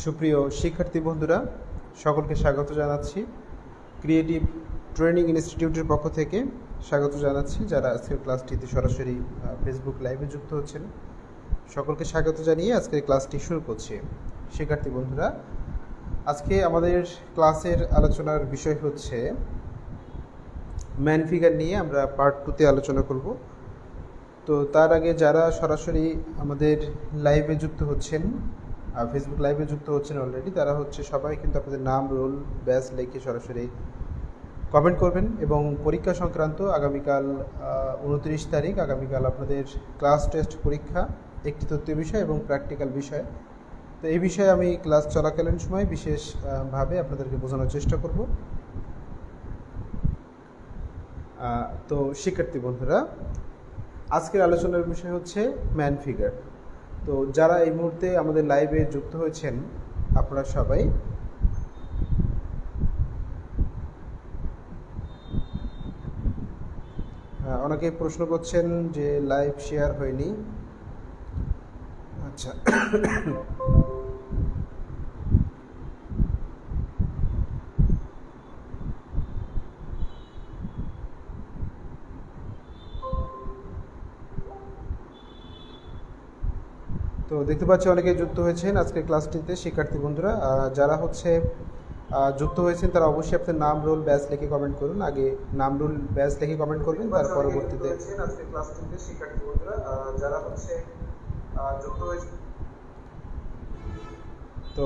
সুপ্রিয় শিক্ষার্থী বন্ধুরা, সকলকে স্বাগত জানাচ্ছি। ক্রিয়েটিভ ট্রেনিং ইনস্টিটিউটের পক্ষ থেকে স্বাগত জানাচ্ছি। যারা আজকের ক্লাসটিতে সরাসরি ফেসবুক লাইভে যুক্ত হচ্ছেন, সকলকে স্বাগত জানিয়ে আজকের ক্লাসটি শুরু করছি। শিক্ষার্থী বন্ধুরা, আজকে আমাদের ক্লাসের আলোচনার বিষয় হচ্ছে ম্যান ফিগার নিয়ে আমরা পার্ট 2তে আলোচনা করব। তো তার আগে যারা সরাসরি আমাদের লাইভে যুক্ত হচ্ছেন, ফেসবুক লাইভে যুক্ত হচ্ছেন অলরেডি, তারা সবাই কিন্তু আপনাদের নাম, রোল, ব্যাচ লিখে সরাসরি কমেন্ট করবেন। এবং পরীক্ষা সংক্রান্ত আগামীকাল 29 তারিখ, আগামীকাল আপনাদের ক্লাস টেস্ট পরীক্ষা, একটি তথ্য বিষয় এবং প্র্যাকটিক্যাল বিষয়। তো এই বিষয়ে আমি ক্লাস চলাকালীন সময় বিশেষভাবে আপনাদেরকে বোঝানোর চেষ্টা করব। তো শিক্ষার্থী বন্ধুরা, আজকের আলোচনার বিষয় হচ্ছে ম্যান ফিগার। তো যারা এই মুহূর্তে আমাদের লাইভে যুক্ত হয়েছেন, আপনারা সবাই অনেকে প্রশ্ন করছেন যে লাইভ শেয়ার হয়নি। আচ্ছা, তো দেখতে পাচ্ছি অনেকে যুক্ত হয়েছেন আজকের ক্লাসটিতে। শিক্ষার্থী বন্ধুরা, যারা যুক্ত হয়েছেন তারা অবশ্যই আপনার নাম, রোল, ব্যাচ লিখে কমেন্ট করুন। আগে নাম, রোল, ব্যাচ লিখে কমেন্ট করবেন, তার পরবর্তীতে আজকের ক্লাসটিতে শিক্ষার্থী বন্ধুরা যারা যুক্ত হয়েছেন, তো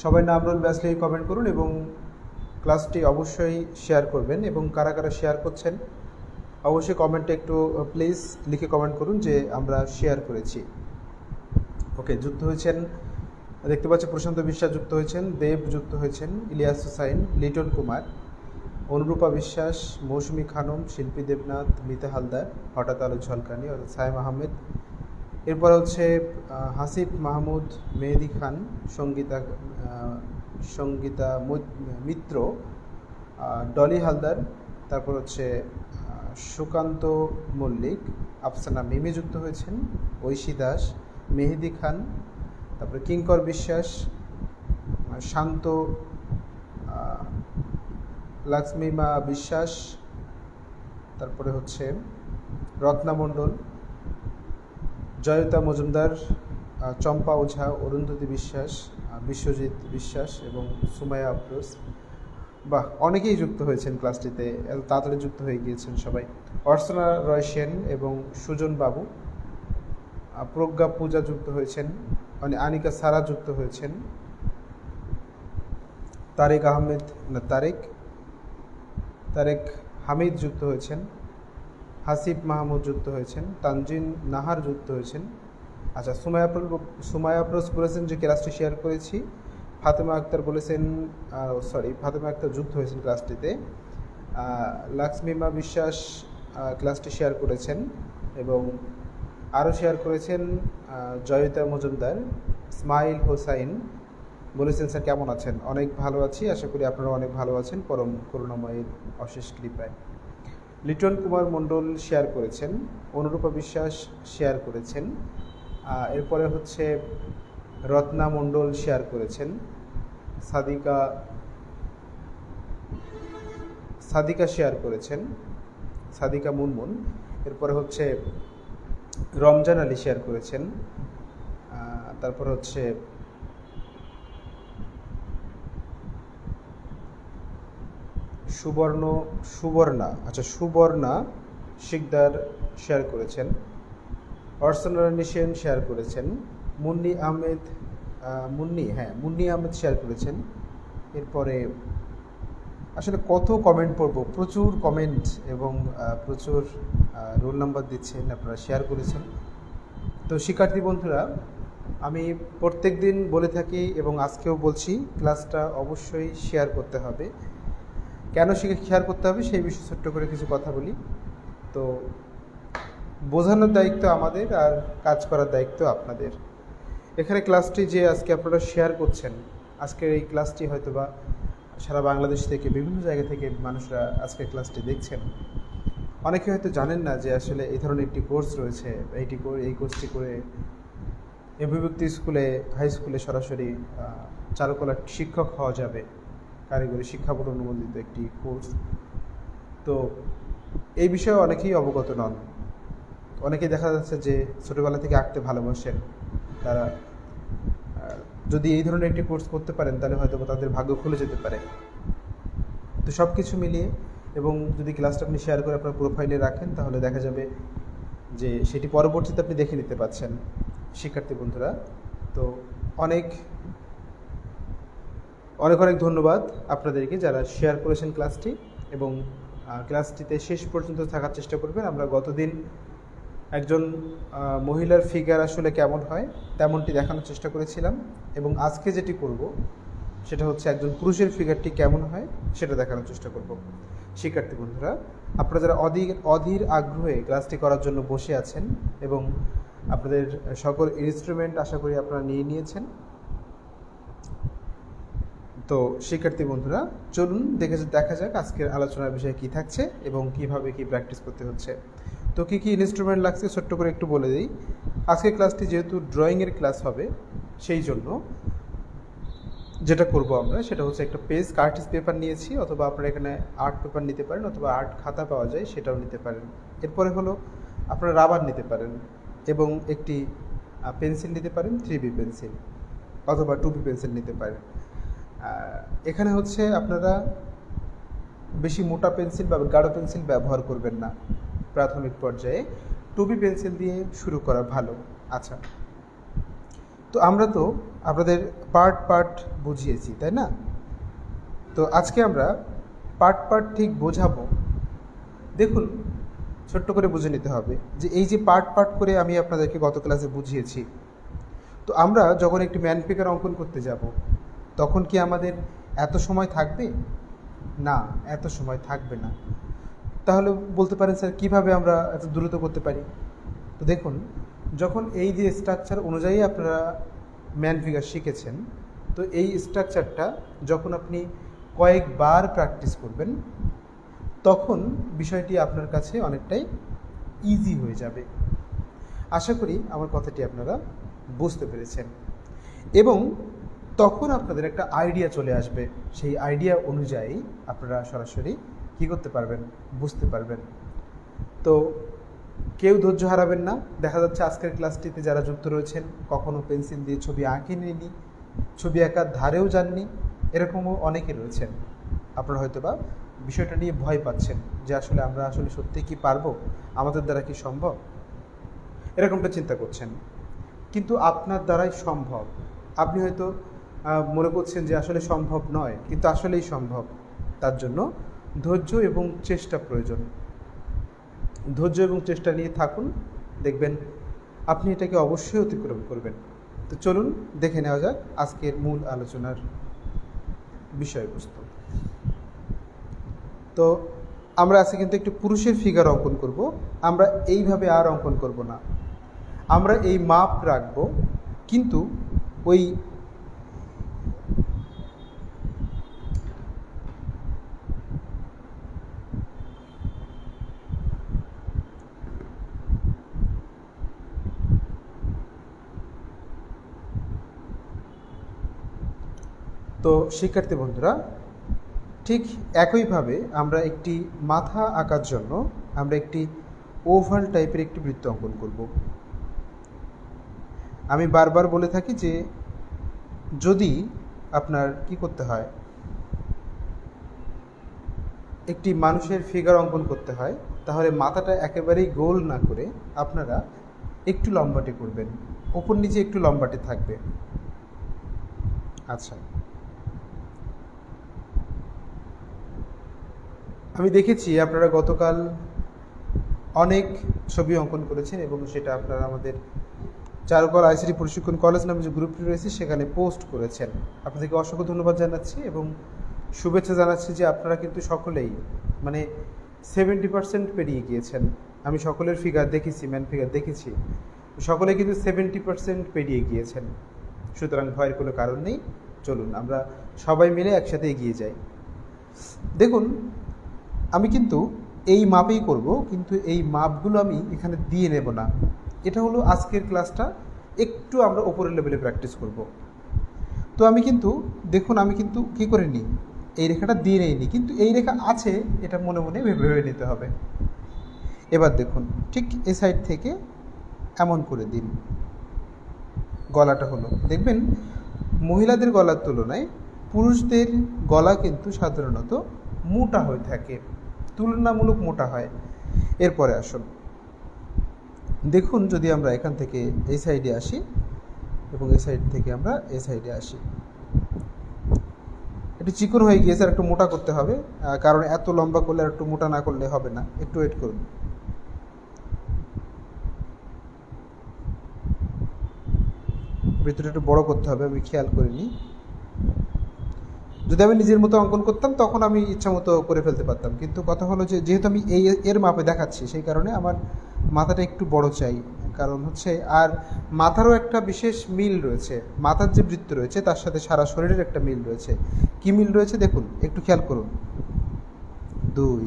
সবাই নাম, রোল, ব্যাচ লিখে কমেন্ট করুন এবং ক্লাসটি অবশ্যই শেয়ার করবেন। এবং কারা কারা শেয়ার করছেন অবশ্যই কমেন্টে একটু প্লিজ লিখে কমেন্ট করুন যে আমরা শেয়ার করেছি। ওকে, যুক্ত হয়েছেন দেখতে পাচ্ছি প্রশান্ত বিশ্বাস যুক্ত হয়েছেন, দেব যুক্ত হয়েছেন, ইলিয়াস হুসাইন, লিটন কুমার, অনুরূপা বিশ্বাস, মৌসুমী খানম, শিল্পী দেবনাথ, মিতা হালদার, হঠাৎ আলো ঝলকানি, সাইম আহমেদ। এরপর হাসিফ মাহমুদ, মেহেদি খান, সঙ্গীতা মিত্র, ডলি হালদার, তারপর সুকান্ত মল্লিক, আফসানা মিমি যুক্ত হয়েছেন, ঐশী দাস, মেহেদি খান, তারপরে কিঙ্কর বিশ্বাস, শান্ত, লক্ষ্মীমা বিশ্বাস, তারপরে রত্না মণ্ডল, জয়তা মজুমদার, চম্পা ওঝা, অরুন্ধতী বিশ্বাস, বিশ্বজিৎ বিশ্বাস এবং সুমাইয়া আফরোজ। বাহ, অনেকেই যুক্ত হয়েছেন ক্লাসটিতে, এত তাড়াতাড়ি যুক্ত হয়ে গিয়েছেন সবাই। অর্চনা রয় সেন এবং সুজন বাবু, প্রজ্ঞা পূজা যুক্ত হয়েছেন, আনিকা সারা যুক্ত হয়েছেন, তারেক আহমেদ না তারেক হামিদ যুক্ত হয়েছেন, হাসিফ মাহমুদ যুক্ত হয়েছেন, তানজিন নাহার যুক্ত হয়েছেন। আচ্ছা, সুমাইয়া আফরোজ বলেছেন যে ক্লাসটি শেয়ার করেছি। ফাতেমা আক্তার বলেছেন, ফাতেমা আক্তার যুক্ত হয়েছেন ক্লাসটিতে। লক্ষ্মীমা বিশ্বাস ক্লাসটি শেয়ার করেছেন এবং আরও শেয়ার করেছেন জয়িতা মজুমদার। ইসমাইল হোসাইন বলেছেন, স্যার কেমন আছেন? অনেক ভালো আছি, আশা করি আপনারা অনেক ভালো আছেন পরম করুণাময়ের অশেষ কৃপায়। লিটন কুমার মণ্ডল শেয়ার করেছেন, অনুরূপা বিশ্বাস শেয়ার করেছেন, এরপরে রত্না মণ্ডল শেয়ার করেছেন, সাদিকা শেয়ার করেছেন, সাদিকা মুনমুন। এরপরে রমজান আলী শেয়ার করেছেন, তারপর সুবর্ণা শিকদার শেয়ার করেছেন, অর্চনা রানী সেন শেয়ার করেছেন, মুন্নি আহমেদ শেয়ার করেছেন। এরপরে আসলে কত কমেন্ট পড়ব, প্রচুর কমেন্ট এবং প্রচুর রোল নাম্বার দিচ্ছেন, আপনারা শেয়ার করেছেন। তো শিক্ষার্থী বন্ধুরা, আমি প্রত্যেক দিন বলে থাকি এবং আজকেও বলছি, ক্লাসটা অবশ্যই শেয়ার করতে হবে। কেন শেয়ার করতে হবে সেই বিষয়ে ছোট্ট করে কিছু কথা বলি। তো বোঝানোর দায়িত্ব আমাদের আর কাজ করার দায়িত্ব আপনাদের। এখানে ক্লাসটি যে আজকে আপনারা শেয়ার করছেন, আজকের এই ক্লাসটি হয়তোবা সারা বাংলাদেশ থেকে বিভিন্ন জায়গা থেকে মানুষরা আজকের ক্লাসটি দেখছেন। অনেকে হয়তো জানেন না যে আসলে এই ধরনের একটি কোর্স রয়েছে, এই কোর্সটি করে এমবিভুক্ত স্কুলে, হাই স্কুলে সরাসরি চারুকলার শিক্ষক হওয়া যাবে। কারিগরি শিক্ষা বোর্ড অনুমোদিত একটি কোর্স। তো এই বিষয়ে অনেকেই অবগত নন। অনেকেই দেখা যাচ্ছে যে ছোটোবেলা থেকে আঁকতে ভালোবাসেন, তারা যদি এই ধরনের একটি কোর্স করতে পারেন তাহলে হয়তো তাদের ভাগ্য খুলে যেতে পারে। তো সব কিছু মিলিয়ে এবং যদি ক্লাসটা আপনি শেয়ার করে আপনার প্রোফাইলে রাখেন তাহলে দেখা যাবে যে সেটি পরবর্তীতে আপনি দেখে নিতে পারছেন। শিক্ষার্থী বন্ধুরা, তো অনেক অনেক অনেক ধন্যবাদ আপনাদেরকে যারা শেয়ার করেছেন ক্লাসটি, এবং ক্লাসটিতে শেষ পর্যন্ত থাকার চেষ্টা করবেন। আমরা গতদিন একজন মহিলার ফিগার আসলে কেমন হয় তেমনটি দেখানোর চেষ্টা করেছিলাম, এবং আজকে যেটি করব সেটা হচ্ছে একজন পুরুষের ফিগারটি কেমন হয় সেটা দেখানোর চেষ্টা করব। শিক্ষার্থী বন্ধুরা, আপনারা যারা অধীর আগ্রহে ক্লাসটি করার জন্য বসে আছেন এবং আপনাদের সকল ইনস্ট্রুমেন্ট আশা করি আপনারা নিয়ে নিয়েছেন, তো শিক্ষার্থী বন্ধুরা চলুন দেখা যাক আজকের আলোচনার বিষয় কী থাকছে এবং কিভাবে কি প্র্যাকটিস করতে হচ্ছে। তো কী কী ইনস্ট্রুমেন্ট লাগছে ছোট্ট করে একটু বলে দিই। আজকের ক্লাসটি যেহেতু ড্রয়িংয়ের ক্লাস হবে, সেই জন্য যেটা করব আমরা সেটা হচ্ছে একটা কার্টিজ পেপার নিয়েছি, অথবা আপনারা এখানে আর্ট পেপার নিতে পারেন, অথবা আর্ট খাতা পাওয়া যায় সেটাও নিতে পারেন। এরপরে হলো আপনারা রাবার নিতে পারেন এবং একটি পেন্সিল নিতে পারেন, 3B পেন্সিল অথবা 2B পেন্সিল নিতে পারেন। এখানে হচ্ছে আপনারা বেশি মোটা পেন্সিল বা গাঢ় পেন্সিল ব্যবহার করবেন না। প্রাথমিক পর্যায়ে 2B পেন্সিল দিয়ে শুরু করা ভালো। আচ্ছা, তো আমরা তো আপনাদের পার্ট বুঝিয়েছি, তাই না? তো আজকে আমরা পার্ট ঠিক বোঝাবো। দেখুন, ছোট্ট করে বুঝে নিতে হবে যে এই যে পার্ট করে আমি আপনাদেরকে গত ক্লাসে বুঝিয়েছি, তো আমরা যখন একটি ম্যান ফিগার অঙ্কন করতে যাব তখন কি আমাদের এত সময় থাকবে? না, এত সময় থাকবে না। তাহলে বলতে পারেন স্যার কীভাবে আমরা এত দ্রুত করতে পারি? তো দেখুন, যখন এই যে স্ট্রাকচার অনুযায়ী আপনারা ম্যান ফিগার শিখেছেন, তো এই স্ট্রাকচারটা যখন আপনি কয়েকবার প্র্যাকটিস করবেন তখন বিষয়টি আপনার কাছে অনেকটাই ইজি হয়ে যাবে। আশা করি আমার কথাটি আপনারা বুঝতে পেরেছেন, এবং তখন আপনাদের একটা আইডিয়া চলে আসবে। সেই আইডিয়া অনুযায়ী আপনারা সরাসরি কী করতে পারবেন, বুঝতে পারবেন। তো কেউ ধৈর্য হারাবেন না। দেখা যাচ্ছে আজকের ক্লাসটিতে যারা যুক্ত রয়েছেন কখনো পেন্সিল দিয়ে ছবি আঁকেননি, ছবি আঁকার ধারেও যাননি, এরকমও অনেকে রয়েছেন। আপনারা হয়তোবা বিষয়টা নিয়ে ভয় পাচ্ছেন যে আসলে আমরা সত্যি কি পারবো, আমাদের দ্বারা কি সম্ভব, এরকমটা চিন্তা করছেন। কিন্তু আপনার দ্বারাই সম্ভব। আপনি হয়তো মনে করছেন যে আসলে সম্ভব নয়, কিন্তু আসলেই সম্ভব। তার জন্য ধৈর্য এবং চেষ্টা প্রয়োজন। ধৈর্য এবং চেষ্টা নিয়ে থাকুন, দেখবেন আপনি এটাকে অবশ্যই অতিক্রম করবেন। তো চলুন দেখে নেওয়া যাক আজকের মূল আলোচনার বিষয়বস্তু। তো আমরা আজকে কিন্তু একটু পুরুষের ফিগার অঙ্কন করব। আমরা এইভাবে আর অঙ্কন করব না, আমরা এই মাপ রাখব, কিন্তু ওই তো শিক্ষার্থী বন্ধুরা, ঠিক একইভাবে আমরা একটি মাথা আঁকার জন্য আমরা একটি ওভাল টাইপের একটি বৃত্ত অঙ্কন করব। আমি বারবার বলে থাকি যে যদি আপনার কি করতে হয়, একটি মানুষের ফিগার অঙ্কন করতে হয়, তাহলে মাথাটা একেবারেই গোল না করে আপনারা একটু লম্বাটে করবেন, ওপর নিচে একটু লম্বাটে থাকবে। আচ্ছা, আমি দেখেছি আপনারা গতকাল অনেক ছবি অঙ্কন করেছেন এবং সেটা আপনারা আমাদের চারুকলা আইসিটি প্রশিক্ষণ কলেজ নামে যে গ্রুপটি রয়েছে সেখানে পোস্ট করেছেন। আপনাদেরকে অসংখ্য ধন্যবাদ জানাচ্ছি এবং শুভেচ্ছা জানাচ্ছি যে আপনারা কিন্তু সকলেই 70% পেরিয়ে গিয়েছেন। আমি সকলের ফিগার দেখেছি, ম্যান ফিগার দেখেছি, সকলে কিন্তু 70% পেরিয়ে গিয়েছেন। সুতরাং ভয়ের কোনো কারণ নেই। চলুন আমরা সবাই মিলে একসাথে এগিয়ে যাই। দেখুন, আমি কিন্তু এই মাপেই করব, কিন্তু এই মাপগুলো আমি এখানে দিয়ে নেব না। এটা হলো আজকের ক্লাসটা একটু আমরা উপরের লেভেলে প্র্যাকটিস করব। তো আমি কিন্তু দেখুন, আমি কিন্তু কী করে নিই, এই রেখাটা দিয়ে নিইনি, কিন্তু এই রেখা আছে এটা মনে মনে ভেবে নিতে হবে। এবার দেখুন, ঠিক এই সাইড থেকে এমন করে দিন, গলাটা হলো, দেখবেন মহিলাদের গলার তুলনায় পুরুষদের গলা কিন্তু সাধারণত মোটা হয়ে থাকে, তুলনামূলক মোটা হয়। এরপরে আসুন দেখুন, যদি আমরা এখান থেকে এই সাইডে আসি এবং এই সাইড থেকে আমরা এই সাইডে আসি, একটু চিকন হয়ে গিয়েছে, আর একটু মোটা করতে হবে, কারণ এত লম্বা করলে আর একটু মোটা না করলে হবে না, একটু ওয়েট করুন। ভিতরে একটু বড় করতে হবে, আমি খেয়াল করিনি। যদি আমি নিজের মতো অঙ্কন করতাম তখন আমি ইচ্ছা মতো করে ফেলতে পারতাম, কিন্তু কথা হলো যে যেহেতু আমি এর মাপে দেখাচ্ছি, সেই কারণে আমার মাথাটা একটু বড় চাই। কারণ হচ্ছে আর মাথারও একটা বিশেষ মিল রয়েছে, মাথার যে বৃত্ত রয়েছে তার সাথে সারা শরীরের একটা মিল রয়েছে। কি মিল রয়েছে দেখুন, একটু খেয়াল করুন। 2,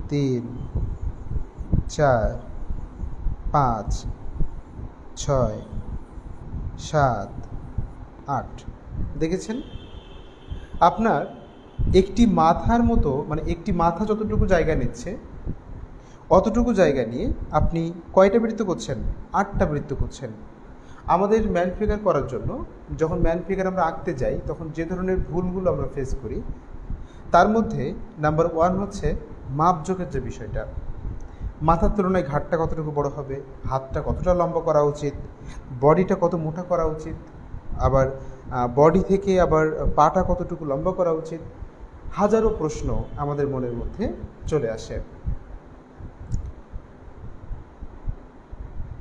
3, 4, 5, 6, 7, 8 দেখেছেন? আপনার একটি মাথার মতো, মানে একটি মাথা যতটুকু জায়গা নিচ্ছে অতটুকু জায়গা নিয়ে আপনি কয়টা বৃত্ত করছেন? 8টা বৃত্ত করছেন। আমাদের ম্যান ফিগার করার জন্য যখন ম্যান ফিগার আমরা আঁকতে যাই তখন যে ধরনের ভুলগুলো আমরা ফেস করি তার মধ্যে নাম্বার 1 হচ্ছে মাপজোকের যে বিষয়টা। মাথার তুলনায় ঘাড়টা কতটুকু বড় হবে, হাতটা কতটা লম্বা করা উচিত, বডিটা কত মোটা করা উচিত, আবার বডি থেকে আবার পাটা কতটুকু লম্বা করা উচিত, হাজারো প্রশ্ন আমাদের মনের মধ্যে চলে আসে।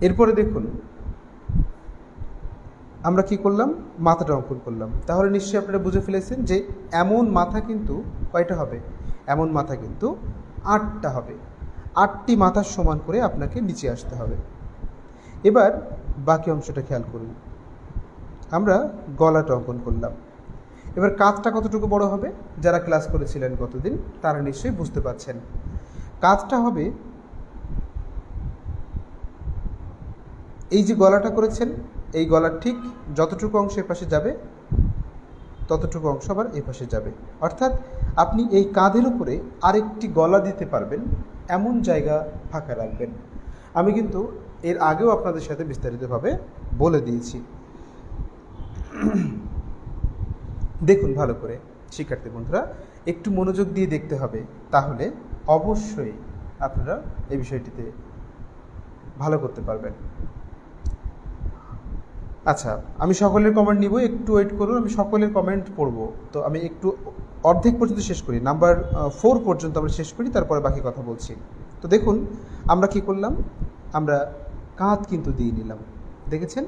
এরপরে দেখুন আমরা কি করলাম, মাথাটা অঙ্কন করলাম। তাহলে নিশ্চয়ই আপনারা বুঝে ফেলেছেন যে এমন মাথা কিন্তু কয়টা হবে, এমন মাথা কিন্তু 8টা হবে। 8টি মাথার সমান করে আপনাকে নিচে আসতে হবে। এবার বাকি অংশটা খেয়াল করুন, আমরা গলাটা অঙ্কন করলাম। এবার কাঁধটা কতটুকু বড় হবে, যারা ক্লাস করেছিলেন গতদিন তারা নিশ্চয়ই বুঝতে পারছেন। কাঁধটা হবে, এই যে গলাটা করেছেন এই গলার ঠিক যতটুকু অংশ এ পাশে যাবে ততটুকু অংশ আবার এই পাশে যাবে, অর্থাৎ আপনি এই কাঁধের উপরে আরেকটি গলা দিতে পারবেন এমন জায়গা ফাঁকা রাখবেন। আমি কিন্তু এর আগেও আপনাদের সাথে বিস্তারিতভাবে বলে দিয়েছি। দেখুন ভালো করে শিক্ষার্থী বন্ধুরা, একটু মনোযোগ দিয়ে দেখতে হবে, তাহলে অবশ্যই আপনারা এই বিষয়টিতে ভালো করতে পারবেন। আচ্ছা, আমি সকলের কমেন্ট নিব, একটু ওয়েট করুন, আমি সকলের কমেন্ট পড়ব। তো আমি একটু অর্ধেক পর্যন্ত শেষ করি, নাম্বার 4 পর্যন্ত আমরা শেষ করি, তারপরে বাকি কথা বলছি। তো দেখুন আমরা কি করলাম, আমরা কাঁধ কিন্তু দিয়ে নিলাম, দেখেছেন?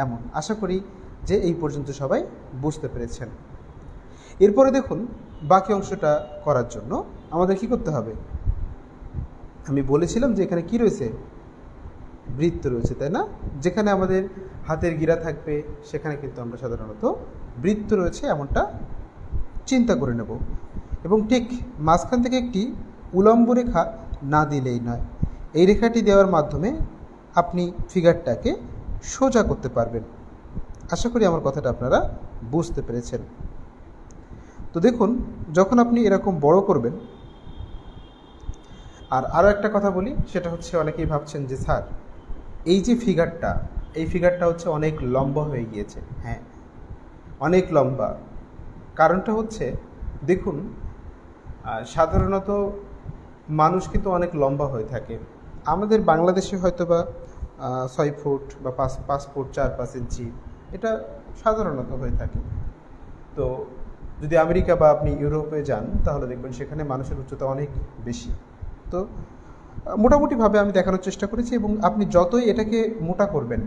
এমন আশা করি যে এই পর্যন্ত সবাই বুঝতে পেরেছেন। এরপরে দেখুন বাকি অংশটা করার জন্য আমাদের কি করতে হবে, আমি বলেছিলাম যে এখানে কি রয়েছে, বৃত্ত রয়েছে, তাই না? যেখানে আমাদের হাতের গিরা থাকবে সেখানে কিন্তু আমরা সাধারণত বৃত্ত রয়েছে এমনটা চিন্তা করে নেব, এবং ঠিক মাঝখান থেকে একটি উলম্ব রেখা না দিলেই নয়, এই রেখাটি দেওয়ার মাধ্যমে আপনি ফিগারটাকে সোজা করতে পারবেন। আশা করি আমার কথাটা আপনারা বুঝতে পেরেছেন। তো দেখুন যখন আপনি এরকম বড় করবেন, আর আরও একটা কথা বলি, সেটা হচ্ছে অনেকেই ভাবছেন যে স্যার এই যে ফিগারটা, এই ফিগারটা হচ্ছে অনেক লম্বা হয়ে গিয়েছে। হ্যাঁ, অনেক লম্বা। কারণটা হচ্ছে দেখুন, সাধারণত মানুষ কিন্তু অনেক লম্বা হয়ে থাকে। আমাদের বাংলাদেশে হয়তো বা 6 ফুট বা 5 ফুট 4-5 ইঞ্চি এটা সাধারণত হয়ে থাকে। তো যদি আমেরিকা বা আপনি ইউরোপে যান তাহলে দেখবেন সেখানে মানুষের উচ্চতা অনেক বেশি। তো মোটামুটিভাবে আমি দেখানোর চেষ্টা করেছি, এবং আপনি যতই এটাকে মোটা করবেন,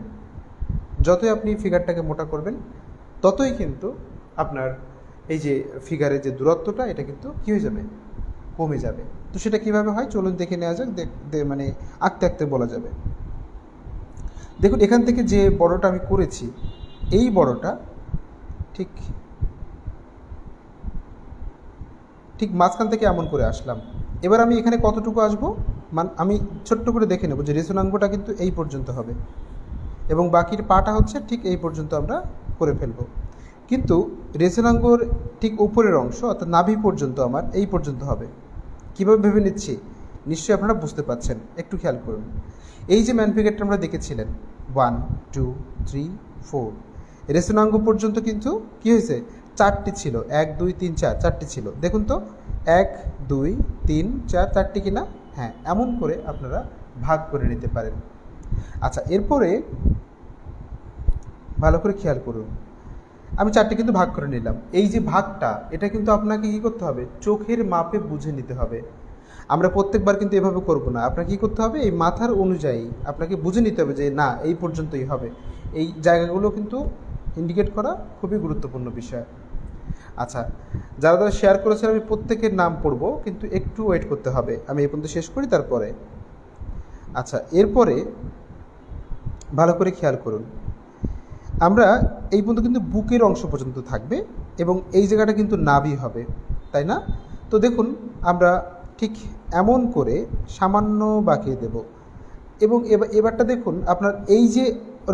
যতই আপনি ফিগারটাকে মোটা করবেন, ততই কিন্তু আপনার এই যে ফিগারের যে দূরত্বটা এটা কিন্তু কী হয়ে যাবে, কমে যাবে। তো সেটা কিভাবে হয় চলুন দেখে নেওয়া যাক, মানে আঁকতে আঁকতে বলা যাবে। দেখুন এখান থেকে যে বড়টা আমি করেছি, এই বড়টা ঠিক ঠিক মাঝখান থেকে এমন করে আসলাম, এবার আমি এখানে কতটুকু আসবো, আমি ছোট্ট করে দেখে নেব যে রেশনাঙ্গটা কিন্তু এই পর্যন্ত হবে এবং বাকির পাটা হচ্ছে ঠিক এই পর্যন্ত আমরা করে ফেলব। কিন্তু রেশনাঙ্গর ঠিক উপরের অংশ অর্থাৎ নাভি পর্যন্ত আমার এই পর্যন্ত হবে। কীভাবে ভেবে নিচ্ছি নিশ্চয়ই আপনারা বুঝতে পারছেন, একটু খেয়াল করুন। এই যে ম্যান ফিগারটা আমরা দেখেছিলেন 1 2 3 4, রেশনাঙ্গ পর্যন্ত কিন্তু কী হয়েছে, 4টি ছিল, 1 2 3 4, 4টি ছিল। দেখুন তো 1 2 3 4, 4টি কিনা? হ্যাঁ, এমন করে আপনারা ভাগ করে নিতে পারেন। আচ্ছা, এরপরে ভালো করে খেয়াল করুন, আমি 4টি কিন্তু ভাগ করে নিলাম। এই যে ভাগটা, এটা কিন্তু আপনাকে কী করতে হবে, চোখের মাপে বুঝে নিতে হবে। আমরা প্রত্যেকবার কিন্তু এভাবে করব না, আপনাকে কী করতে হবে, এই মাথার অনুযায়ী আপনাকে বুঝে নিতে হবে যে না এই পর্যন্তই হবে। এই জায়গাগুলো কিন্তু ইন্ডিকেট করা খুবই গুরুত্বপূর্ণ বিষয়। আচ্ছা, যারা যারা শেয়ার করেছেন আমি প্রত্যেকের নাম পড়ব, কিন্তু একটু ওয়েট করতে হবে, আমি এই পর্যন্ত শেষ করি তারপরে। আচ্ছা, এরপরে ভালো করে খেয়াল করুন, আমরা এই পর্যন্ত কিন্তু বুকের অংশ পর্যন্ত থাকবে এবং এই জায়গাটা কিন্তু নাভি হবে, তাই না? তো দেখুন আমরা ঠিক এমন করে সামান্য বাঁকিয়ে দেব এবং এবারটা দেখুন আপনার এই যে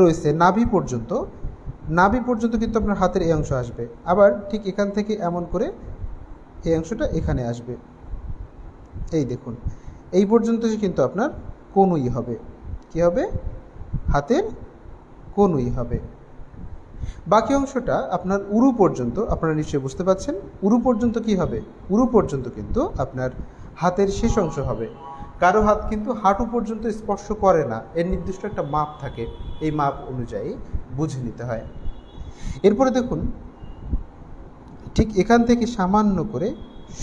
রয়েছে নাভি পর্যন্ত, নাভি পর্যন্ত কিন্তু আপনার হাতের এই অংশ আসবে, আবার ঠিক এখান থেকে এমন করে এই অংশটা এখানে আসবে। এই দেখুন এই পর্যন্ত কিন্তু আপনার কনুই হবে। কি হবে? হাতের কনুই হবে। বাকি অংশটা আপনার উরু পর্যন্ত, আপনারা নিশ্চয়ই বুঝতে পারছেন, উরু পর্যন্ত কি হবে, উরু পর্যন্ত কিন্তু আপনার হাতের শেষ অংশ হবে। কারো হাত কিন্তু হাঁটু পর্যন্ত স্পর্শ করে না, এর নির্দিষ্ট একটা মাপ থাকে, এই মাপ অনুযায়ী বুঝে নিতে হয়। এরপরে দেখুন ঠিক এখান থেকে সামান্য করে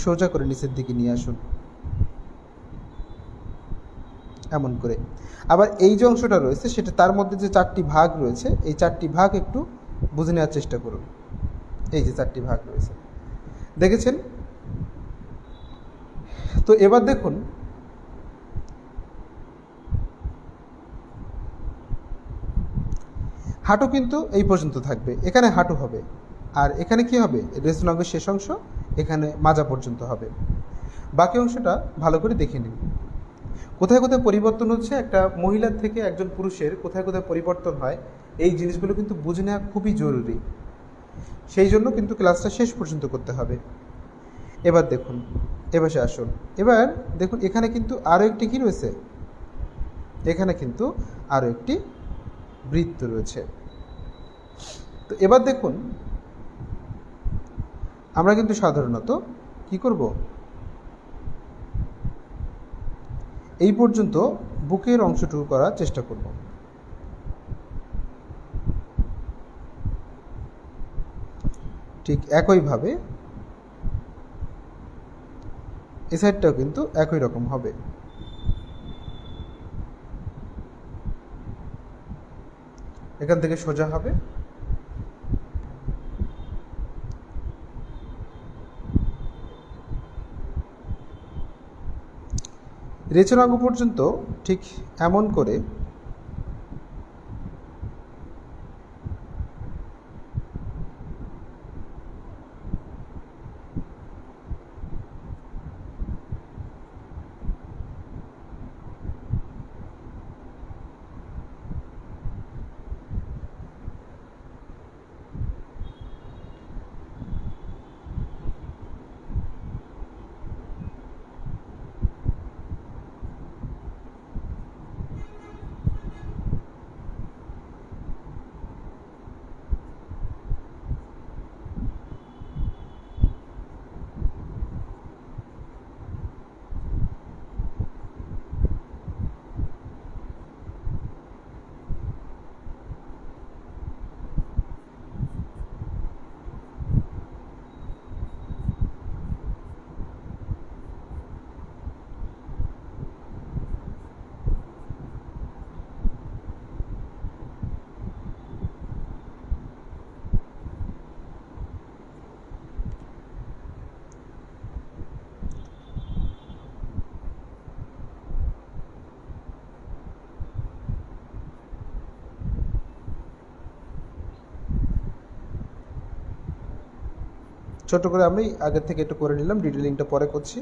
সোজা করে নিচের দিকে নিয়ে আসুন, এমন করে। আবার এই যে অংশটা রয়েছে সেটা, তার মধ্যে যে 4টি ভাগ রয়েছে, এই 4টি ভাগ একটু বুঝে নেওয়ার চেষ্টা করুন। এই যে 4টি ভাগ রয়েছে, দেখেছেন? তো এবার দেখুন হাঁটু কিন্তু এই পর্যন্ত থাকবে, এখানে হাঁটু হবে, আর এখানে কি হবে, রেশনাঙ্গের শেষ অংশ এখানে মাজা পর্যন্ত হবে। বাকি অংশটা ভালো করে দেখে নিন। কোথায় কোথায় পরিবর্তন হচ্ছে, একটা মহিলার থেকে একজন পুরুষের কোথায় কোথায় পরিবর্তন হয়, এই জিনিসগুলো কিন্তু বুঝে নেওয়া খুবই জরুরি। সেই জন্য কিন্তু ক্লাসটা শেষ পর্যন্ত করতে হবে। এবার দেখুন, এবার আসুন, এবার দেখুন এখানে কিন্তু আরও একটি কী রয়েছে, এখানে কিন্তু আরও একটি বৃত্ত রয়েছে। তো এবার দেখুন আমরা কিন্তু সাধারণত কি করব, এই পর্যন্ত বুকের অংশটুকু করার চেষ্টা করব। ঠিক একইভাবে এ সাইডটাও কিন্তু একই রকম হবে। এখান থেকে সোজা হবে, রেচনাঙ্গ পর্যন্ত ঠিক এমন করে ছোট করে আমি আগের থেকে একটু করে নিলাম, ডিটেলিংটা পরে করছি।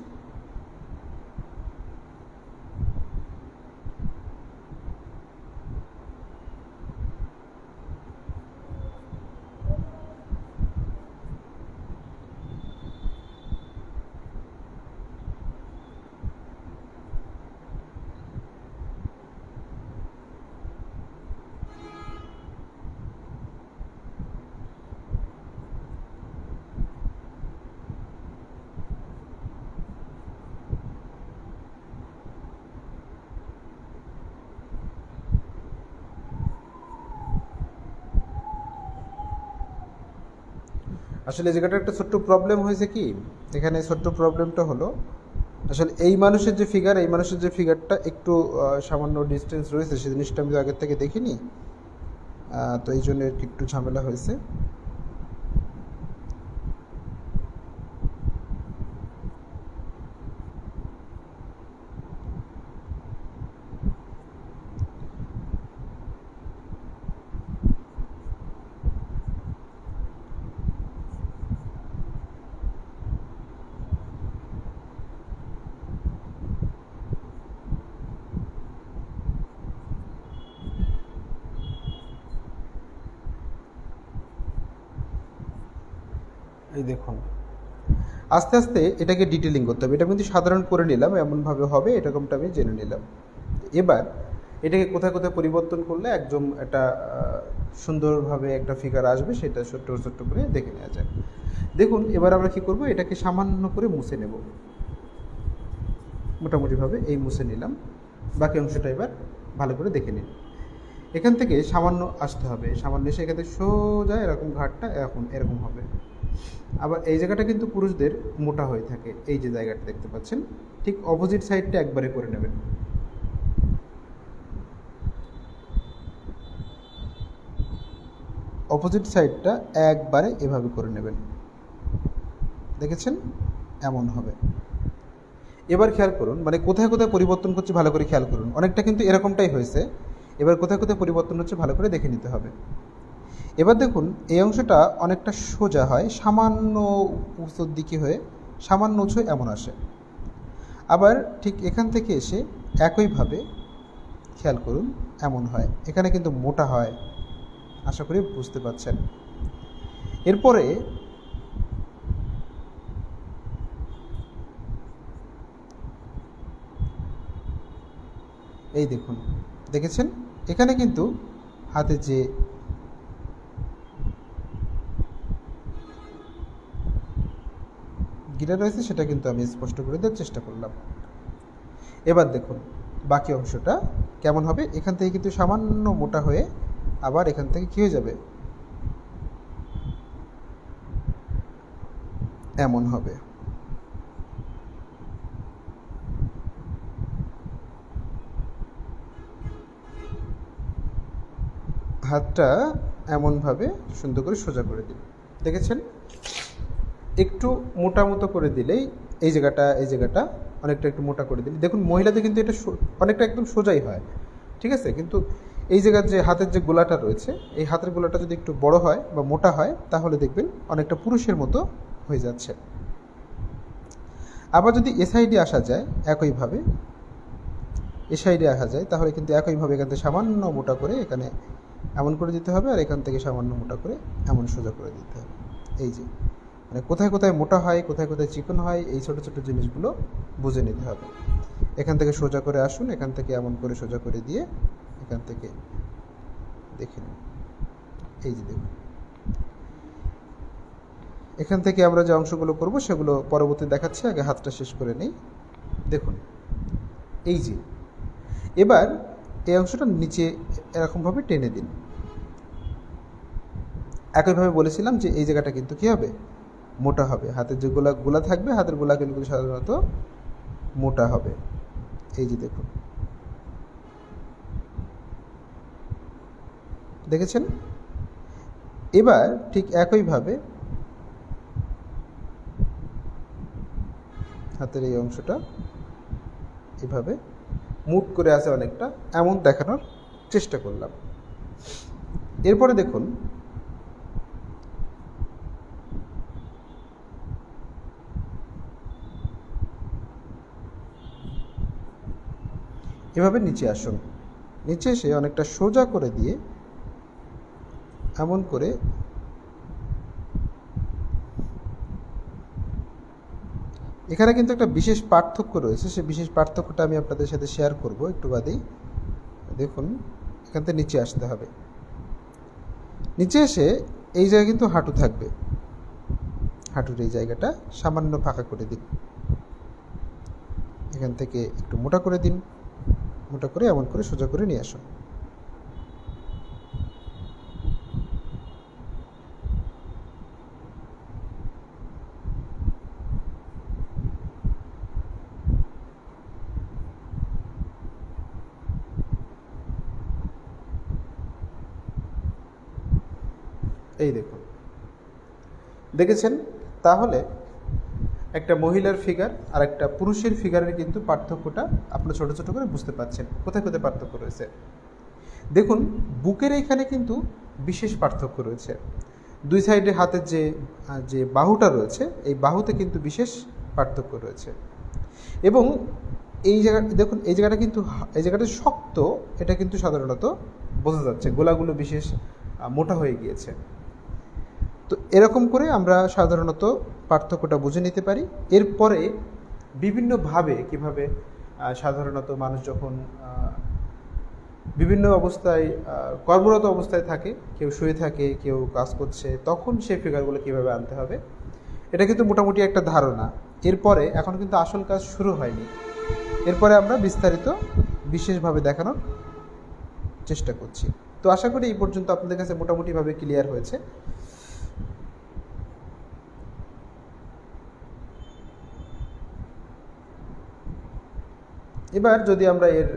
আসলে এই জায়গাটা একটা ছোট্ট প্রবলেম হয়েছে কি, এখানে ছোট্ট প্রবলেমটা হলো আসলে এই মানুষের যে ফিগারটা একটু সামান্য ডিস্টেন্স রয়েছে, সেই জিনিসটা আমি তো আগের থেকে দেখিনি। তো এই জন্য একটু ঝামেলা হয়েছে। এই দেখুন, আস্তে আস্তে এটাকে ডিটেলিং করতে হবে। এটা কিন্তু সাধারণ করে নিলাম, এমনভাবে হবে এরকমটা আমি জেনে নিলাম। এবার এটাকে কোথায় কোথায় পরিবর্তন করলে একদম একটা সুন্দরভাবে একটা ফিগার আসবে, সেটা ছোট্ট ছোট্ট করে দেখে নেওয়া যায়। দেখুন, এবার আমরা কি করব, এটাকে সামান্য করে মুছে নেব। মোটামুটিভাবে এই মুছে নিলাম। বাকি অংশটা এবার ভালো করে দেখে নিন। এখান থেকে সামান্য আসতে হবে, সামান্য এসে এখান থেকে সোজা এরকম ঘাটটা এরকম হবে। আবার এই জায়গাটা কিন্তু পুরুষদের মোটা হয়ে থাকে, এই যে জায়গাটা দেখতে পাচ্ছেন, ঠিক অপোজিট সাইডটা একবারে করে নেবেন। অপোজিট সাইডটা একবারে এভাবে করে নেবেন, দেখেছেন, এমন হবে। এবার খেয়াল করুন, মানে কোথায় কোথায় পরিবর্তন করছে ভালো করে খেয়াল করুন। অনেকটা কিন্তু এরকমটাই হয়েছে, এবার কোথায় কোথায় পরিবর্তন হচ্ছে ভালো করে দেখে নিতে হবে। এবার দেখুন, এই অংশটা অনেকটা সোজা হয়, সামান্য উঁচুর দিকে হয়ে সামান্য উঁচু এমন আসে। আবার ঠিক এখান থেকে এসে একইভাবে খেয়াল করুন এমন হয়, এখানে কিন্তু মোটা হয়, আশা করি বুঝতে পারছেন। এরপরে এই দেখুন, দেখেছেন, এখানে কিন্তু হাতে যে গিরা রয়েছে সেটা কিন্তু আমি স্পষ্ট করে দেওয়ার চেষ্টা করলাম। এবার দেখুন বাকি অংশটা কেমন হবে। এখান থেকে কিন্তু সামান্য মোটা হয়ে আবার এখান থেকে কী হয়ে যাবে, এমন হবে। হাতটা এমনভাবে সুন্দর করে সোজা করে দিন, দেখেছেন। একটু মোটা মতো করে দিলেই এই জায়গাটা অনেকটা একটু মোটা করে দিলে দেখুন, মহিলাদের কিন্তু এটা অনেকটা একদম সোজাই হয়, ঠিক আছে। কিন্তু এই জায়গার যে হাতের যে গোলাটা রয়েছে, এই হাতের গোলাটা যদি একটু বড় হয় বা মোটা হয়, তাহলে দেখবেন অনেকটা পুরুষের মতো হয়ে যাচ্ছে। আবার যদি এ সাইডে আসা যায়, একইভাবে এ সাইডে আসা যায়, তাহলে কিন্তু একইভাবে এখান থেকে সামান্য মোটা করে এখানে এমন করে দিতে হবে, আর এখান থেকে সামান্য মোটা করে এমন সোজা করে দিতে হবে। এই যে মানে কোথায় কোথায় মোটা হয়, কোথায় কোথায় চিকন হয়, এই ছোটো ছোটো জিনিসগুলো বুঝে নিতে হবে। এখান থেকে সোজা করে আসুন, এখান থেকে এমন করে সোজা করে দিয়ে এখান থেকে দেখে নিন। এই যে দেখুন, এখান থেকে আমরা যে অংশগুলো করব সেগুলো পরবর্তী দেখাচ্ছি, আগে হাতটা শেষ করে নেই। দেখুন এই যে, এবার এই অংশটা নিচে এরকমভাবে টেনে দিন। একইভাবে বলেছিলাম যে এই জায়গাটা কিন্তু কী হবে, মোটা হবে। হাতের যে গোলা থাকবে, হাতের গোলা কিন্তু সাধারণত মোটা হবে। এই যে দেখুন, দেখেছেন। এবার ঠিক একইভাবে হাতের এই অংশটা এভাবে মুট করে আছে অনেকটা, এমন দেখানোর চেষ্টা করলাম। এরপরে দেখুন, এভাবে নিচে আসুন, নিচে এসে অনেকটা সোজা করে দিয়ে এমন করে এখানে কিন্তু একটা বিশেষ পার্থক্য রয়েছে, সেই বিশেষ পার্থক্যটা আমি আপনাদের সাথে শেয়ার করব একটু বাদেই। দেখুন, এখান থেকে নিচে আসতে হবে। নিচে এসে এই জায়গায় কিন্তু হাঁটু থাকবে, হাঁটুর এই জায়গাটা সামান্য ফাঁকা করে দিন। এখান থেকে একটু মোটা করে দিন, মোটা করে এমন করে সোজা করে নিয়ে আসুন। এই দেখুন, দেখেছেন? তাহলে একটা মহিলার ফিগার আর একটা পুরুষের ফিগারের কিন্তু পার্থক্যটা আপনারা ছোট ছোট করে বুঝতে পারছেন কোথায় কোথায় পার্থক্য রয়েছে। দেখুন, বুকের এইখানে কিন্তু বিশেষ পার্থক্য রয়েছে। দুই সাইডে হাতের যে যে বাহুটা রয়েছে, এই বাহুতে কিন্তু বিশেষ পার্থক্য রয়েছে। এবং এই জায়গা দেখুন, এই জায়গাটা কিন্তু এই জায়গাটা শক্ত, এটা কিন্তু সাধারণত বোঝা যাচ্ছে, গোলাগুলো বিশেষ মোটা হয়ে গিয়েছে। তো এরকম করে আমরা সাধারণত পার্থক্যটা বুঝে নিতে পারি। এরপরে বিভিন্নভাবে কীভাবে সাধারণত মানুষ যখন বিভিন্ন অবস্থায় কর্মরত অবস্থায় থাকে, কেউ শুয়ে থাকে, কেউ কাজ করছে, তখন সেই ফিগারগুলো কীভাবে আনতে হবে, এটা কিন্তু মোটামুটি একটা ধারণা। এরপরে এখন কিন্তু আসল কাজ শুরু হয়নি, এরপরে আমরা বিস্তারিত বিশেষভাবে দেখানোর চেষ্টা করছি। তো আশা করি এই পর্যন্ত আপনাদের কাছে মোটামুটিভাবে ক্লিয়ার হয়েছে। এবার যদি আমরা এর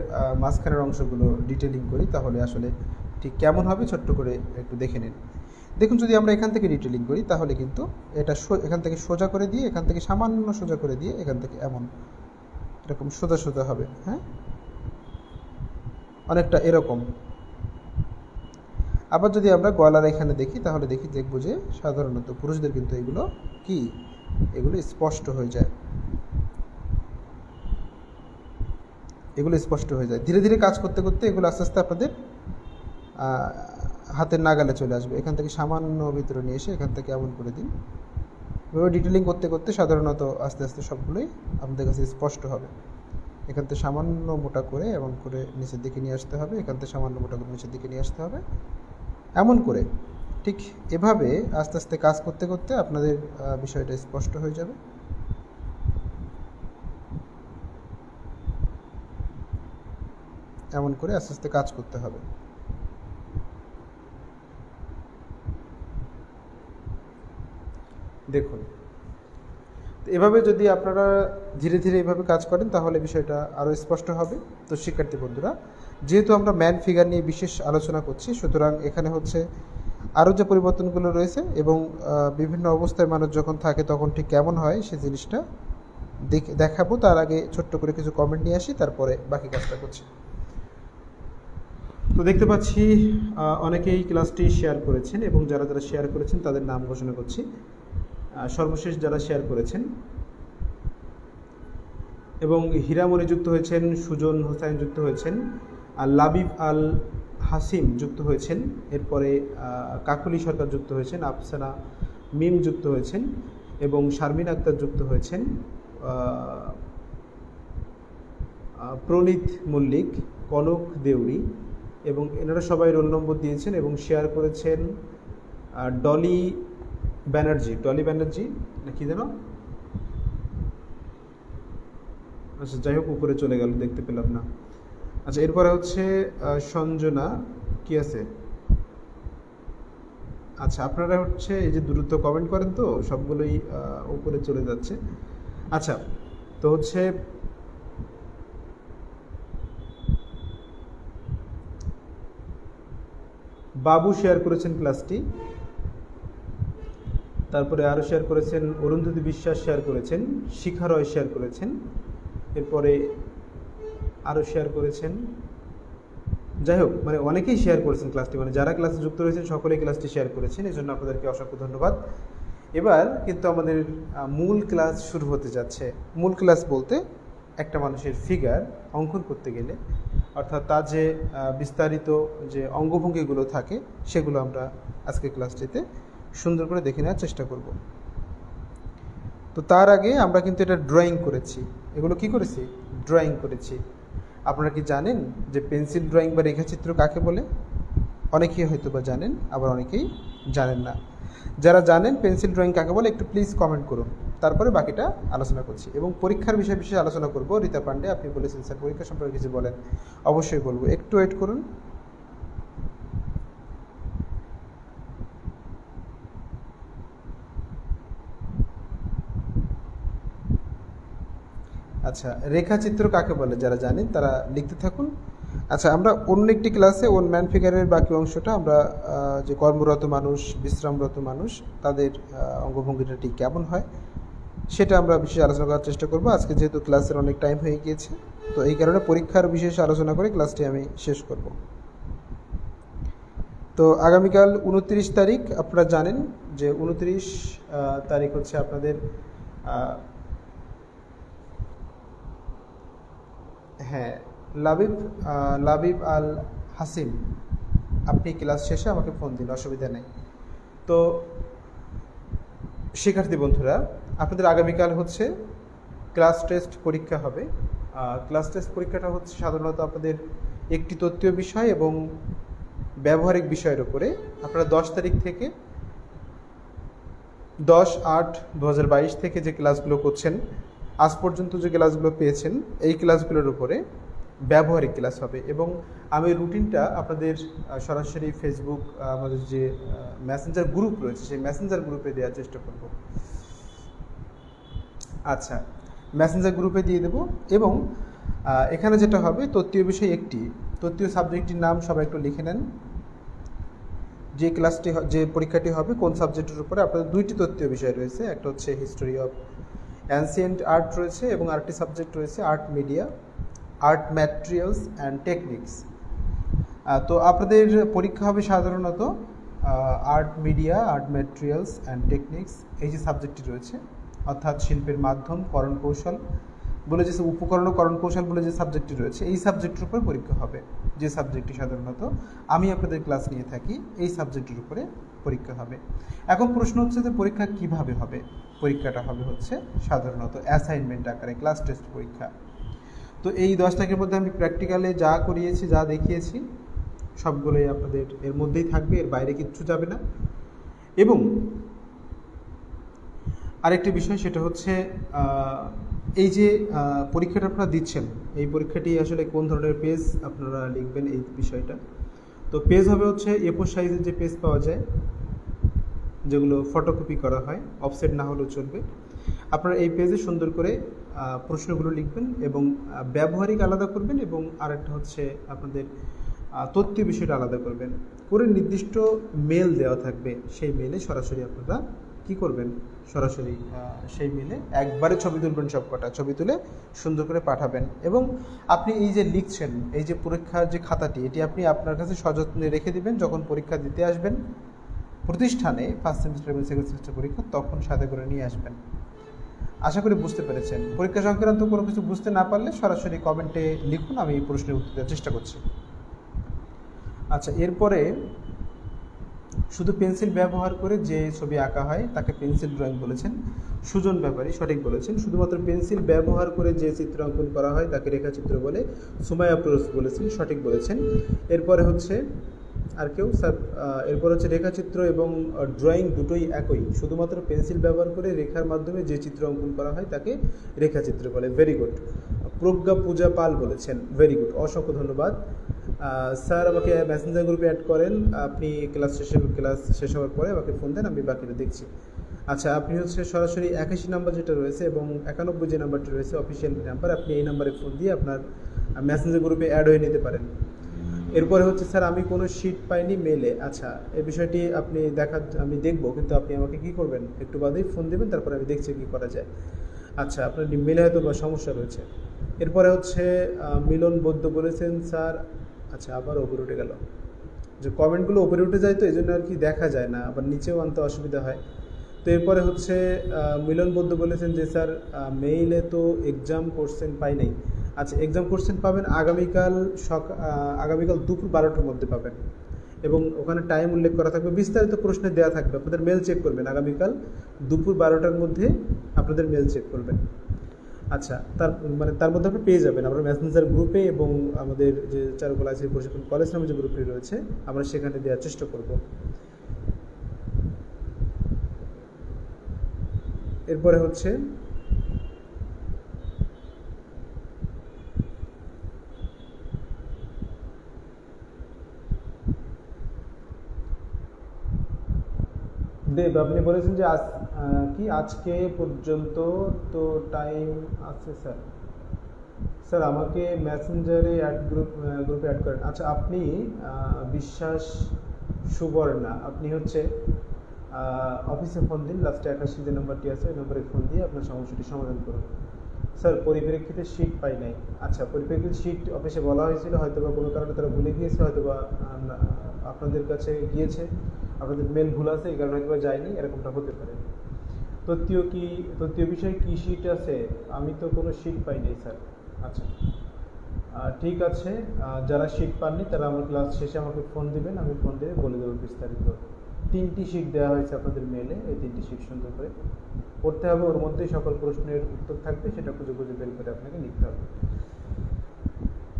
মাঝখানের অংশগুলো ডিটেলিং করি তাহলে আসলে ঠিক কেমন হবে ছোট্ট করে একটু দেখে নিন। দেখুন, যদি আমরা এখান থেকে ডিটেলিং করি তাহলে কিন্তু এটা এখান থেকে সোজা করে দিয়ে, এখান থেকে সামান্য সোজা করে দিয়ে, এখান থেকে এরকম সোজা সোজা হবে, হ্যাঁ, অনেকটা এরকম। আবার যদি আমরা গলার এখানে দেখি তাহলে দেখবো যে সাধারণত পুরুষদের কিন্তু এগুলো স্পষ্ট হয়ে যায়, এগুলো স্পষ্ট হয়ে যায়। ধীরে ধীরে কাজ করতে করতে এগুলো আস্তে আস্তে আপনাদের হাতের নাগালে চলে আসবে। এখান থেকে সামান্য ভিতরে নিয়ে এসে এখান থেকে এমন করে দিন। এভাবে ডিটেলিং করতে করতে সাধারণত আস্তে আস্তে সবগুলোই আপনাদের কাছে স্পষ্ট হবে। এখান থেকে সামান্য মোটা করে এমন করে নিচের দিকে নিয়ে আসতে হবে, এখান থেকে সামান্য মোটা করে নিচের দিকে নিয়ে আসতে হবে, এমন করে। ঠিক এভাবে আস্তে আস্তে কাজ করতে করতে আপনাদের বিষয়টা স্পষ্ট হয়ে যাবে। এমন করে আস্তে আস্তে কাজ করতে হবে। দেখুন, এভাবে যদি আপনারা ধীরে ধীরে এভাবে কাজ করেন তাহলে বিষয়টা আরও স্পষ্ট হবে। তো শিক্ষার্থী বন্ধুরা, যেহেতু আমরা ম্যান ফিগার নিয়ে বিশেষ আলোচনা করছি, সুতরাং এখানে হচ্ছে আরও যে পরিবর্তনগুলো রয়েছে এবং বিভিন্ন অবস্থায় মানুষ যখন থাকে তখন ঠিক কেমন হয় সেই জিনিসটা দেখাবো। তার আগে ছোট্ট করে কিছু কমেন্ট নিয়ে আসি, তারপরে বাকি কাজটা করছি। তো দেখতে পাচ্ছি অনেকেই ক্লাসটি শেয়ার করেছেন এবং যারা যারা শেয়ার করেছেন তাদের নাম ঘোষণা করছি। সর্বশেষ যারা শেয়ার করেছেন এবং হীরামণি যুক্ত হয়েছেন, সুজন হোসাইন যুক্ত হয়েছেন, লাবিব আল হাসিম যুক্ত হয়েছেন, এরপরে কাকুলি সরকার যুক্ত হয়েছেন, আফসানা মিম যুক্ত হয়েছেন এবং শারমিন আক্তার যুক্ত হয়েছেন, প্রণীত মল্লিক, কনক দেউরি, এবং এনারা সবাই রোল নম্বর দিয়েছেন এবং শেয়ার করেছেন ডলি ব্যানার্জি না কি যেন, আচ্ছা যাই হোক, উপরে চলে গেল, দেখতে পেলাম না। আচ্ছা, এরপরে হচ্ছে সঞ্জনা কি আছে। আচ্ছা, আপনারা হচ্ছে এই যে দ্রুত কমেন্ট করেন তো সবগুলোই উপরে চলে যাচ্ছে। আচ্ছা, তো হচ্ছে বাবু শেয়ার করেছেন ক্লাসটি, তারপরে আরও শেয়ার করেছেন অরুন্ধতী বিশ্বাস, শেয়ার করেছেন শিখা রয়, শেয়ার করেছেন, এরপরে আরও শেয়ার করেছেন, যাই হোক মানে অনেকেই শেয়ার করেছেন ক্লাসটি, মানে যারা ক্লাসে যুক্ত রয়েছেন সকলেই ক্লাসটি শেয়ার করেছেন, এই জন্য আপনাদেরকে অসংখ্য ধন্যবাদ। এবার কিন্তু আমাদের মূল ক্লাস শুরু হতে যাচ্ছে। মূল ক্লাস বলতে একটা মানুষের ফিগার অঙ্কন করতে গেলে অর্থাৎ তার যে বিস্তারিত যে অঙ্গভঙ্গিগুলো থাকে সেগুলো আমরা আজকে ক্লাসটিতে সুন্দর করে দেখে নেওয়ার চেষ্টা করব। তো তার আগে আমরা কিন্তু এটা ড্রয়িং করেছি। এগুলো কি করেছি? ড্রয়িং করেছি। আপনারা কি জানেন যে পেন্সিল ড্রয়িং বা রেখাচিত্র কাকে বলে? অনেকেই হয়তো বা জানেন, আবার অনেকেই জানেন না। যারা জানেন পেন্সিল ড্রয়িং কাকে বলে একটু প্লিজ কমেন্ট করুন, তারপরে বাকিটা আলোচনা করছি। এবং পরীক্ষার বিষয়ে বিশেষ আলোচনা করব। রীতা পান্ডে, আপনি বলেছেন স্যার পরীক্ষা সম্পর্কে কিছু বলেন। অবশ্যই বলবো, একটু ওয়েট করুন। আচ্ছা, রেখাচিত্র কাকে বলে যারা জানেন তারা লিখতে থাকুন। আচ্ছা, আমরা অন্য একটি ক্লাসে ওন ম্যান ফিগারের বাকি অংশটা আমরা যে কর্মরত মানুষ, বিশ্রামরত মানুষ, তাদের অঙ্গভঙ্গিটা ঠিক কেমন হয় সেটা আমরা বিশেষ আলোচনা করার চেষ্টা করব। আজকে যেহেতু ক্লাসের অনেক টাইম হয়ে গিয়েছে, তো এই কারণে পরীক্ষার বিশেষ আলোচনা করে ক্লাসটি আমি শেষ করব। তো আগামীকাল 29 তারিখ, আপনারা জানেন যে 29 তারিখ হচ্ছে আপনাদের হ্যাঁ, লাবিব আল হাসিম, আপনি ক্লাস শেষে আমাকে ফোন দিন, অসুবিধা নেই। তো শিক্ষার্থী বন্ধুরা, আপনাদের আগামীকাল হচ্ছে ক্লাস টেস্ট পরীক্ষা হবে। ক্লাস টেস্ট পরীক্ষাটা হচ্ছে সাধারণত আপনাদের একটি তত্ত্বীয় বিষয় এবং ব্যবহারিক বিষয়ের উপরে। আপনারা 10 তারিখ থেকে 10/8/2022 থেকে যে ক্লাসগুলো করছেন, আজ পর্যন্ত যে ক্লাসগুলো পেয়েছেন, এই ক্লাসগুলোর উপরে ব্যবহারিক ক্লাস হবে। এবং আমি রুটিনটা আপনাদের সরাসরি ফেসবুক, আমাদের যে মেসেঞ্জার গ্রুপ রয়েছে সেই মেসেঞ্জার গ্রুপে দেওয়ার চেষ্টা করব। আচ্ছা, মেসেঞ্জার গ্রুপে দিয়ে দেব। এবং এখানে যেটা হবে, তত্ত্বীয় বিষয় একটি, তত্ত্বীয় সাবজেক্টটির নাম সবাই একটু লিখে নেন। যে ক্লাসটি, যে পরীক্ষাটি হবে কোন সাবজেক্টের উপরে, আপনাদের দুইটি তত্ত্বীয় বিষয় রয়েছে, একটা হচ্ছে হিস্টোরি অফ অ্যানসিয়েন্ট আর্ট রয়েছে এবং আরেকটি সাবজেক্ট রয়েছে art media, art materials and techniques. তো আপনাদের পরীক্ষা হবে সাধারণত art media, art materials and techniques, এই যে সাবজেক্টটি রয়েছে, অর্থাৎ শিল্পের মাধ্যম, করণ কৌশল বলে যে উপকরণ ও করণ কৌশল বলে যে সাবজেক্টটি রয়েছে, এই সাবজেক্টের উপরে পরীক্ষা হবে। যে সাবজেক্টটি সাধারণত আমি আপনাদের ক্লাস নিয়ে থাকি, এই সাবজেক্টের উপরে পরীক্ষা হবে। এখন প্রশ্ন হচ্ছে যে পরীক্ষা কিভাবে হবে। পরীক্ষাটা হবে হচ্ছে সাধারণত অ্যাসাইনমেন্ট আকারে, ক্লাস টেস্ট পরীক্ষা। তো এই 10 তারিখের মধ্যে আমি প্র্যাকটিক্যালে যা করিয়েছি, যা দেখিয়েছি, সবগুলোই আপনাদের এর মধ্যেই থাকবে, এর বাইরে কিচ্ছু যাবে না। এবং আরেকটি বিষয়, সেটা হচ্ছে এই যে পরীক্ষাটা আপনারা দিচ্ছেন, এই পরীক্ষাটি আসলে কোন ধরনের পেজ আপনারা লিখবেন, এই বিষয়টা। তো পেজ হবে হচ্ছে A4 সাইজের যে পেজ পাওয়া যায়, যেগুলো ফটোকপি করা হয়, অফসেট না হলেও চলবে। আপনারা এই পেজে সুন্দর করে প্রশ্নগুলো লিখবেন এবং ব্যবহারিক আলাদা করবেন, এবং আরেকটা হচ্ছে আপনাদের তথ্য বিষয়টা আলাদা করবেন করে নির্দিষ্ট মেল দেওয়া থাকবে। সেই মেলে সরাসরি আপনারা কি করবেন, সরাসরি সেই মেলে একবারে ছবি তুলবেন, সবকটা ছবি তুলে সুন্দর করে পাঠাবেন। এবং আপনি এই যে লিখছেন, এই যে পরীক্ষার যে খাতাটি, এটি আপনি আপনার কাছে সযত্নে রেখে দিবেন। যখন পরীক্ষা দিতে আসবেন প্রতিষ্ঠানে, ফার্স্ট সেমিস্টার এবং সেকেন্ড সেমিস্টার পরীক্ষা, তখন সাথে করে নিয়ে আসবেন। আশা করি বুঝতে পেরেছেন। পরীক্ষা সংক্রান্ত কোনো কিছু বুঝতে না পারলে সরাসরি কমেন্টে লিখুন, আমি এই প্রশ্নের উত্তর দেওয়ার চেষ্টা করছি। আচ্ছা, এরপরে শুধু পেন্সিল ব্যবহার করে যে ছবি আঁকা হয় তাকে পেন্সিল ড্রয়িং বলেছেন। সুজন ব্যাপারী সঠিক বলেছেন। শুধুমাত্র পেন্সিল ব্যবহার করে যে চিত্র অঙ্কন করা হয় তাকে রেখাচিত্র বলে। সুমাইয়া আফরোজ বলেছেন, সঠিক বলেছেন। এরপরে হচ্ছে আর কেউ স্যার, এরপর হচ্ছে রেখাচিত্র এবং ড্রয়িং দুটোই একই। শুধুমাত্র পেন্সিল ব্যবহার করে রেখার মাধ্যমে যে চিত্র অঙ্কন করা হয় তাকে রেখাচিত্র বলে। Very good. প্রজ্ঞা পূজা পাল বলেছেন, ভেরি গুড, অসংখ্য ধন্যবাদ। স্যার আমাকে মেসেঞ্জার গ্রুপে অ্যাড করেন, আপনি ক্লাস শেষ হওয়ার পরে আমাকে ফোন দেন, আমি বাকিটা দেখছি। আচ্ছা, আপনি হচ্ছে সরাসরি 81 নাম্বার যেটা রয়েছে এবং 91 যে নাম্বারটি রয়েছে অফিসিয়াল নাম্বার, আপনি এই নাম্বারে ফোন দিয়ে আপনার মেসেঞ্জার গ্রুপে অ্যাড হয়ে নিতে পারেন। এরপরে হচ্ছে স্যার আমি কোনো শিট পাইনি মেলে। আচ্ছা, এই বিষয়টি আপনি আমি দেখব, কিন্তু আপনি আমাকে কি করবেন, একটু বাদেই ফোন দেবেন, তারপরে আমি দেখছি কী করা যায়। আচ্ছা, আপনার মেলে হয়তো বা সমস্যা রয়েছে। এরপরে হচ্ছে মিলন বৌদ্ধ বলেছেন স্যার। আচ্ছা, আবার ওপরে উঠে গেল, যে কমেন্টগুলো ওপরে উঠে যায় তো এই জন্য আর কি দেখা যায় না, আবার নিচেও আনতে অসুবিধা হয়। তো এরপরে হচ্ছে মিলন বৌদ্ধ বলেছেন যে স্যার মেইলে তো এক্সাম কোশ্চেন পাই নাই। আচ্ছা, এক্সাম কোশ্চেন পাবেন আগামীকাল দুপুর 12টার মধ্যে পাবেন, এবং ওখানে টাইম উল্লেখ করা থাকবে, বিস্তারিত প্রশ্নে দেওয়া থাকবে। আপনাদের মেল চেক করবেন, আগামীকাল দুপুর 12টার মধ্যে আপনাদের মেল চেক করবেন। আচ্ছা, তার মধ্যে আপনি পেয়ে যাবেন আমরা মেসেঞ্জার গ্রুপে, এবং আমাদের যে চারুকলা আইসিটি প্রশিক্ষণ কলেজ নামে যে গ্রুপটি রয়েছে আমরা সেখানে দেওয়ার চেষ্টা করব। এরপরে হচ্ছে দেব, আপনি বলেছেন যে আজকে পর্যন্ত তো টাইম আছে স্যার। স্যার আমাকে মেসেঞ্জারে গ্রুপে অ্যাড করেন। আচ্ছা, আপনি বিশ্বাস সুবর্ণা, আপনি হচ্ছে অফিসে ফোন দিন, লাস্টে 81 যে নাম্বারটি আছে ওই নম্বরে ফোন দিয়ে আপনার সমস্যাটি সমাধান করুন। স্যার পরিপ্রেক্ষিতে শিট পাই নাই। আচ্ছা, পরিপ্রেক্ষিতে শিট অফিসে বলা হয়েছিল, হয়তো বা কোনো কারণে তারা ভুলে গিয়েছে, হয়তো বা আপনাদের কাছে গিয়েছে, আপনাদের মেল ভুল আছে, এই কারণে হয়তো বা যায়নি, এরকমটা হতে পারে। তথ্য বিষয়ে কি শিট আছে? আমি তো কোনো শিট পাই নাই স্যার। আচ্ছা, ঠিক আছে, যারা শিট পাননি তারা আমার ক্লাস শেষে আমাকে ফোন দিবেন, আমি ফোন দিয়ে বলে দেবো বিস্তারিত। 3টি শিট দেওয়া হয়েছে আপনাদের মেলে, এই 3টি শিট সুন্দর করে পড়তে হবে, ওর মধ্যেই সকল প্রশ্নের উত্তর থাকবে, সেটা খুঁজে খুঁজে বের করে আপনাকে লিখতে হবে।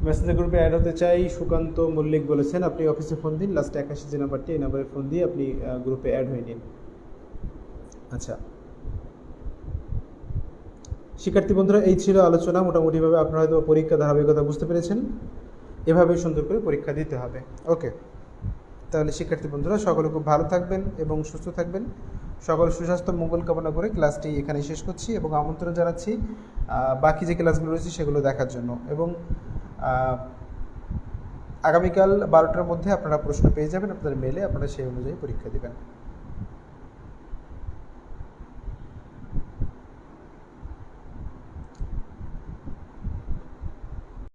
মেসেঞ্জার গ্রুপে অ্যাড হতে চাই সুকান্ত মল্লিক বলেছেন, আপনি অফিসে ফোন দিন, লাস্টে 81 যে নাম্বারটি এই নাম্বারে ফোন দিয়ে আপনি গ্রুপে অ্যাড হয়ে নিন। আচ্ছা শিক্ষার্থী বন্ধুরা, এই ছিল আলোচনা। মোটামুটিভাবে আপনারা হয়তো পরীক্ষা ধারাবাহিকতা বুঝতে পেরেছেন, এভাবেই সুন্দর করে পরীক্ষা দিতে হবে। ওকে, তাহলে শিক্ষার্থী বন্ধুরা সকলে খুব ভালো থাকবেন এবং সুস্থ থাকবেন। সকল সুস্বাস্থ্য মঙ্গল কামনা করে ক্লাসটি এখানে শেষ করছি এবং আমন্ত্রণ জানাচ্ছি বাকি যে ক্লাসগুলো রয়েছে সেগুলো দেখার জন্য। এবং আগামীকাল 12টার মধ্যে আপনারা প্রশ্ন পেয়ে যাবেন আপনাদের মেলে, আপনারা সেই অনুযায়ী পরীক্ষা দেবেন।